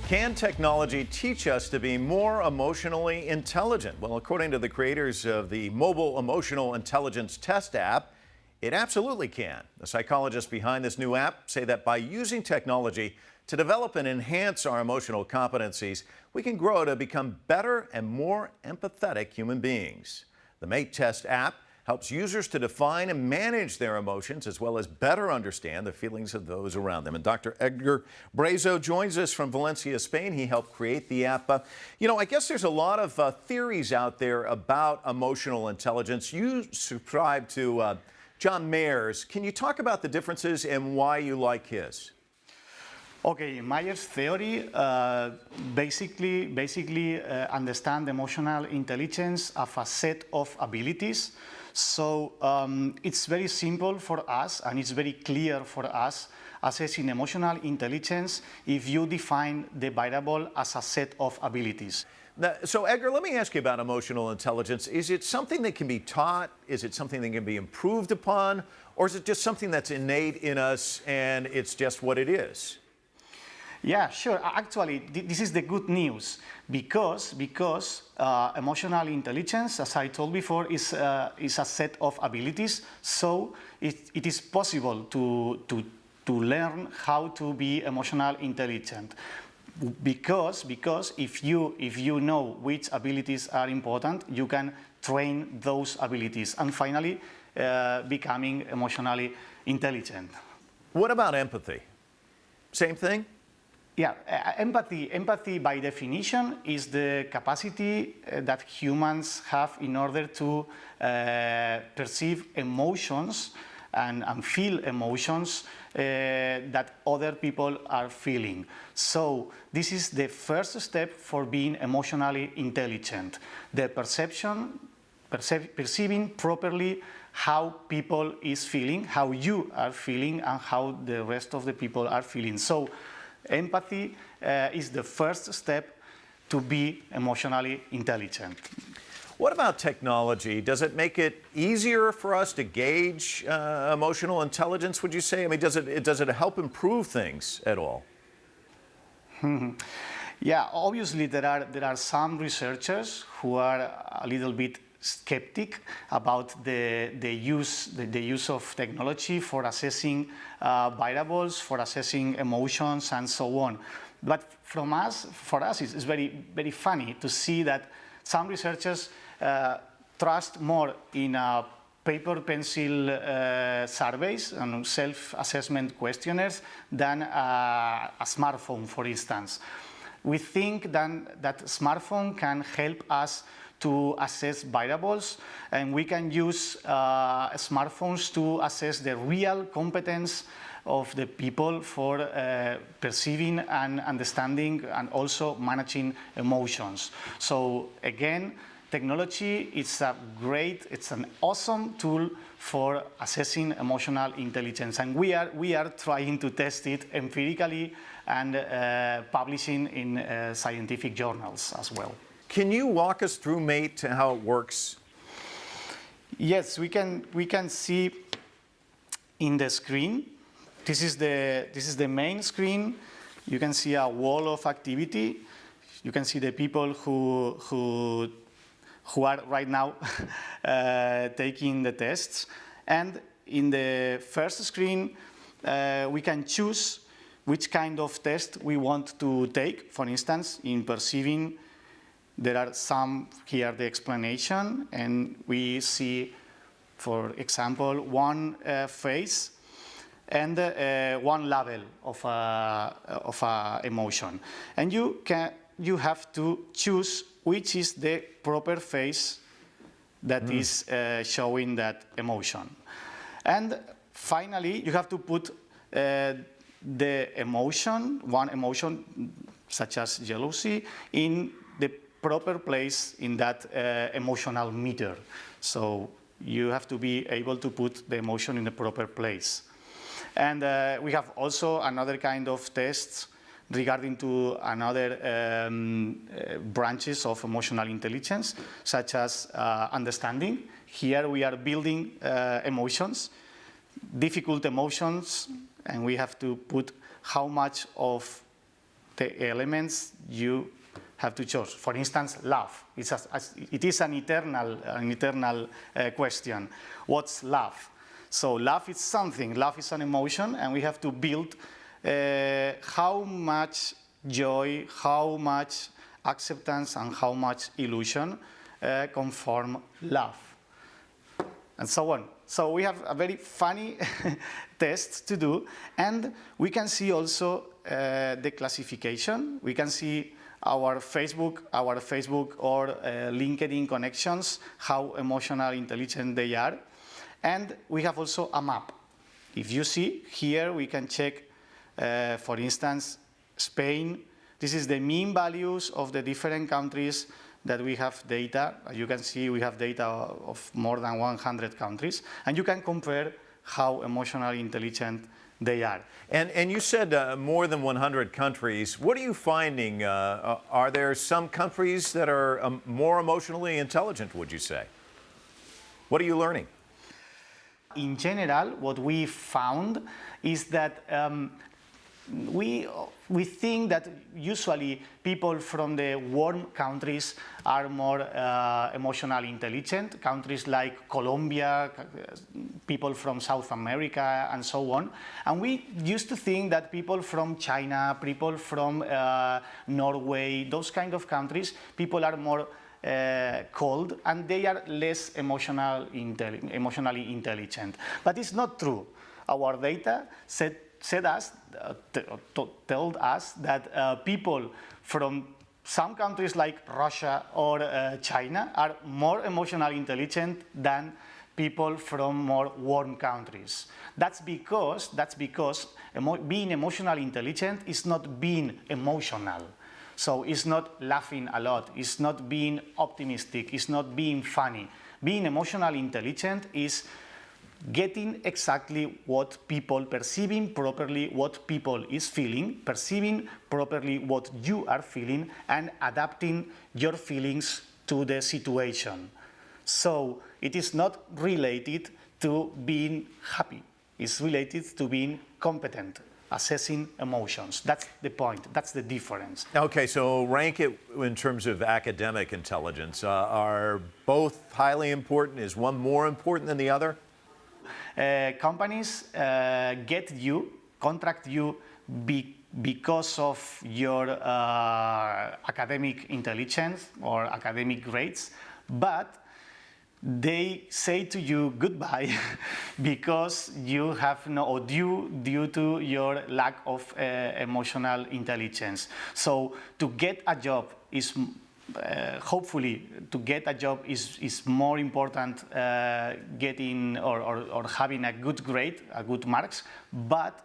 Can technology teach us to be more emotionally intelligent? Well, according to the creators of the Mobile Emotional Intelligence Test app, it absolutely can. The psychologists behind this new app say that by using technology to develop and enhance our emotional competencies, we can grow to become better and more empathetic human beings. The MEIT test app helps users to define and manage their emotions as well as better understand the feelings of those around them. And Dr. Edgar Breso joins us from Valencia, Spain. He helped create the app. I guess there's a lot of theories out there about emotional intelligence. You subscribe to John Mayer's. Can you talk about the differences and why you like his? Okay, Mayer's theory basically understand emotional intelligence as a set of abilities. So it's very simple for us and it's very clear for us assessing emotional intelligence if you define the variable as a set of abilities. So Edgar, let me ask you about emotional intelligence. Is it something that can be taught? Is it something that can be improved upon? Or is it just something that's innate in us and it's just what it is? Yeah, sure. Actually, this is the good news because emotional intelligence, as I told before, is a set of abilities. So it is possible to learn how to be emotional intelligent. Because if you know which abilities are important, you can train those abilities and finally becoming emotionally intelligent. What about empathy? Same thing? Yeah, empathy by definition is the capacity that humans have in order to perceive emotions and feel emotions that other people are feeling. So this is the first step for being emotionally intelligent. The perceiving properly how people is feeling, how you are feeling, and how the rest of the people are feeling. So empathy is the first step to be emotionally intelligent. What about technology? Does it make it easier for us to gauge emotional intelligence, would you say? I mean, does it help improve things at all? Yeah, obviously there are some researchers who are a little bit skeptic about the use of technology for assessing variables, for assessing emotions, and so on. But for us, it's very, very funny to see that some researchers trust more in paper pencil surveys and self-assessment questionnaires than a smartphone, for instance. We think that smartphone can help us to assess variables, and we can use smartphones to assess the real competence of the people for perceiving and understanding and also managing emotions. So again, technology is it's an awesome tool for assessing emotional intelligence, and we are trying to test it empirically and publishing in scientific journals as well. Can you walk us through MEIT and how it works? Yes, we can see in the screen. This is the main screen. You can see a wall of activity. You can see the people who are right now taking the tests. And in the first screen, we can choose which kind of test we want to take. For instance, in perceiving, there are some here, the explanation, and we see, for example, one phase and one level of a emotion. And you have to choose which is the proper phase that is showing that emotion. And finally, you have to put the emotion, one emotion, such as jealousy, in the proper place in that emotional meter. So you have to be able to put the emotion in the proper place. And we have also another kind of tests regarding to another branches of emotional intelligence, such as understanding. Here we are building emotions, difficult emotions, and we have to put how much of the elements you have to choose. For instance, love. It is an eternal question. What's love? So love is something, love is an emotion, and we have to build how much joy, how much acceptance, and how much illusion conform love, and so on. So we have a very funny test to do, and we can see also the classification. We can see our Facebook or LinkedIn connections, how emotional intelligent they are. And we have also a map. If you see here, we can check, for instance, Spain. This is the mean values of the different countries that we have data. As you can see, we have data of more than 100 countries. And you can compare how emotionally intelligent they are. And you said more than 100 countries. What are you finding? Are there some countries that are more emotionally intelligent, would you say? What are you learning? In general, what we found is that we think that usually people from the warm countries are more emotionally intelligent, countries like Colombia, people from South America, and so on. And we used to think that people from China, people from Norway, those kind of countries, people are more cold, and they are less emotionally intelligent. But it's not true. Our data told us that people from some countries like Russia or China are more emotionally intelligent than people from more warm countries. That's because being emotionally intelligent is not being emotional. So it's not laughing a lot, it's not being optimistic, it's not being funny. Being emotionally intelligent is getting exactly what people, perceiving properly what people is feeling, perceiving properly what you are feeling, and adapting your feelings to the situation. So it is not related to being happy, it's related to being competent, assessing emotions. That's the point, that's the difference. Okay, so rank it in terms of academic intelligence. Are both highly important? Is one more important than the other? Companies contract you because of your academic intelligence or academic grades, but they say to you goodbye because you have due to your lack of emotional intelligence. So to get a job is hopefully to get a job is more important getting or having a good grade, a good marks, but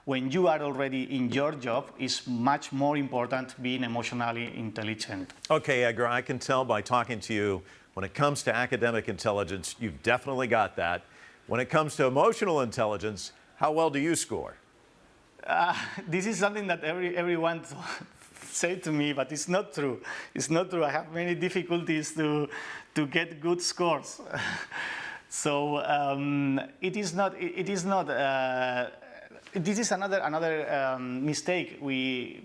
when you are already in your job, it's much more important being emotionally intelligent. Okay, Edgar, I can tell by talking to you, when it comes to academic intelligence, you've definitely got that. When it comes to emotional intelligence, how well do you score? This is something that everyone say to me, but it's not true. It's not true. I have many difficulties to get good scores. So it is not. This is another mistake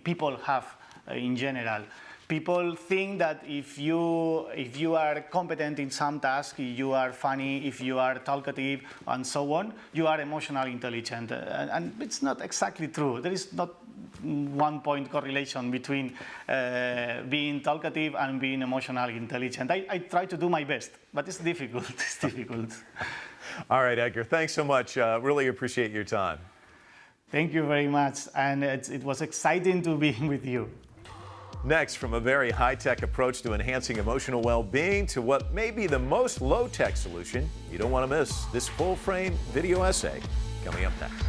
people have in general. People think that if you are competent in some task, if you are funny, if you are talkative, and so on, you are emotionally intelligent. And it's not exactly true. There is not 1 point correlation between being talkative and being emotionally intelligent. I try to do my best, but it's difficult. It's difficult. All right, Edgar, thanks so much. Really appreciate your time. Thank you very much. And it was exciting to be with you. Next, from a very high-tech approach to enhancing emotional well-being to what may be the most low-tech solution, you don't want to miss this full-frame video essay coming up next.